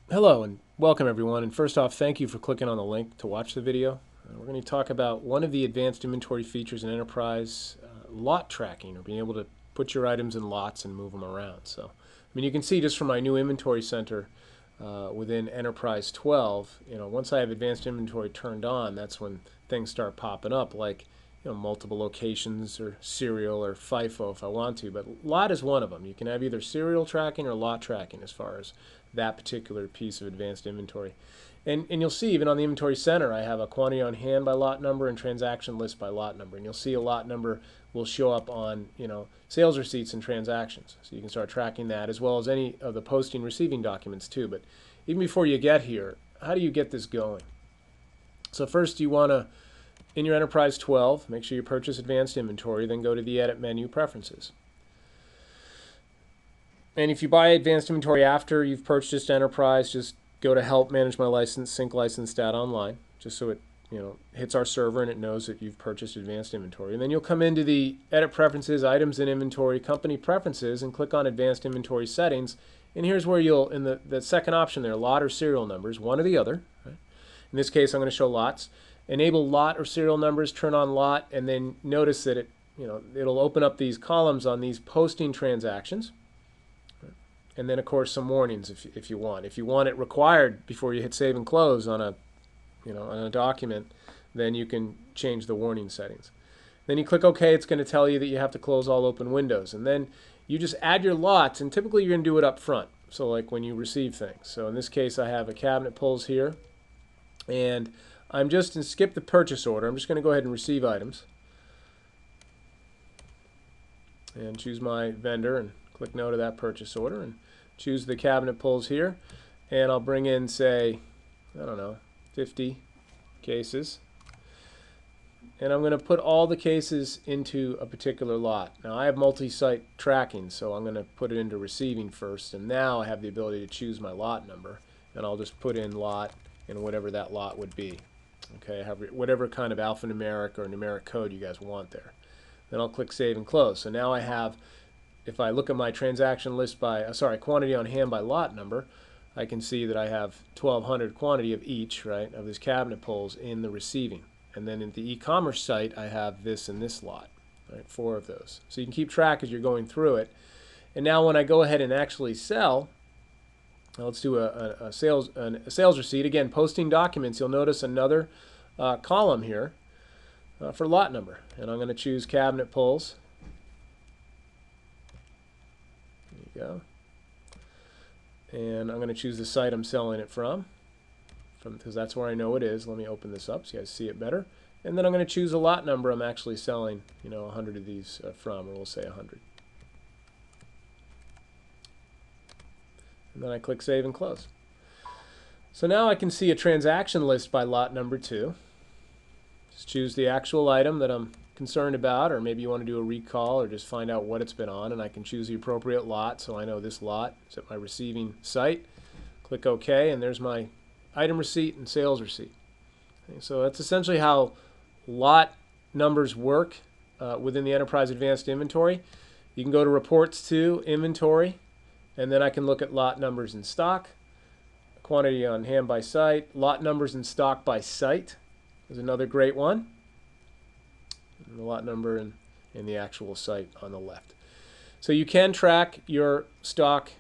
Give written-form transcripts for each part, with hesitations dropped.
Hello and welcome everyone, and first off, thank you for clicking on the link to watch the video. We're going to talk about one of the advanced inventory features in Enterprise, lot tracking, or being able to put your items in lots and move them around. So, you can see just from my new inventory center within Enterprise 12, once I have advanced inventory turned on, that's when things start popping up, like multiple locations or serial or FIFO if I want to, but lot is one of them. You can have either serial tracking or lot tracking as far as that particular piece of advanced inventory. And you'll see even on the inventory center, I have a quantity on hand by lot number and transaction list by lot number. And you'll see a lot number will show up on sales receipts and transactions. So you can start tracking that as well as any of the posting receiving documents too. But even before you get here, how do you get this going? So first you want to, in your Enterprise 12, make sure you purchase advanced inventory, then go to the Edit menu, Preferences. And if you buy advanced inventory after you've purchased Enterprise, just go to Help, Manage My License, Sync License Data Online, just so it hits our server and it knows that you've purchased advanced inventory. And then you'll come into the Edit Preferences, Items in Inventory, Company Preferences, and click on Advanced Inventory Settings. And here's where you'll, in the second option there, lot or serial numbers, one or the other. Right? In this case, I'm going to show lots. Enable lot or serial numbers, turn on lot, and then notice that it'll open up these columns on these posting transactions. And then, of course, some warnings if you want. If you want it required before you hit save and close on a document, then you can change the warning settings. Then you click OK. It's going to tell you that you have to close all open windows. And then you just add your lots, and typically you're going to do it up front. So like when you receive things. So in this case, I have a cabinet pulls here. And I'm just going to skip the purchase order. I'm just going to go ahead and receive items. And choose my vendor and click no to that purchase order. And choose the cabinet pulls here, and I'll bring in, say, I don't know, 50 cases. And I'm going to put all the cases into a particular lot. Now I have multi-site tracking, so I'm going to put it into receiving first, and now I have the ability to choose my lot number, and I'll just put in lot and whatever that lot would be. Okay, have whatever kind of alphanumeric or numeric code you guys want there. Then I'll click Save and Close. So now I have, if I look at my transaction list by, quantity on hand by lot number, I can see that I have 1,200 quantity of each, right, of these cabinet pulls in the receiving. And then in the e-commerce site, I have this and this lot, right, 4 of those. So you can keep track as you're going through it. And now when I go ahead and actually sell, let's do a sales receipt. Again, posting documents, you'll notice another column here for lot number. And I'm going to choose cabinet pulls. Go. And I'm going to choose the site I'm selling it from because that's where I know it is. Let me open this up so you guys see it better. And then I'm going to choose a lot number I'm actually selling 100 of these from, or we'll say 100. And then I click Save and Close. So now I can see a transaction list by lot number 2. Just choose the actual item that I'm concerned about, or maybe you want to do a recall or just find out what it's been on, and I can choose the appropriate lot so I know this lot is at my receiving site. Click OK, and there's my item receipt and sales receipt. Okay, so that's essentially how lot numbers work within the Enterprise Advanced Inventory. You can go to Reports to Inventory, and then I can look at lot numbers in stock, quantity on hand by site, lot numbers in stock by site is another great one. The lot number and the actual site on the left. So you can track your stock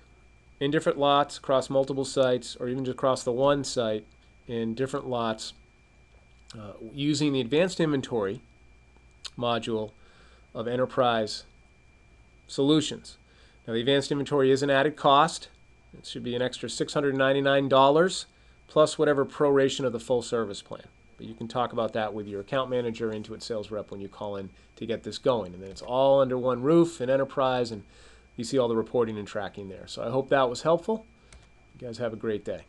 in different lots across multiple sites, or even just across the one site in different lots using the Advanced Inventory module of Enterprise Solutions. Now the Advanced Inventory is an added cost. It should be an extra $699 plus whatever proration of the full service plan. But you can talk about that with your account manager, Intuit sales rep when you call in to get this going. And then it's all under one roof in Enterprise, and you see all the reporting and tracking there. So I hope that was helpful. You guys have a great day.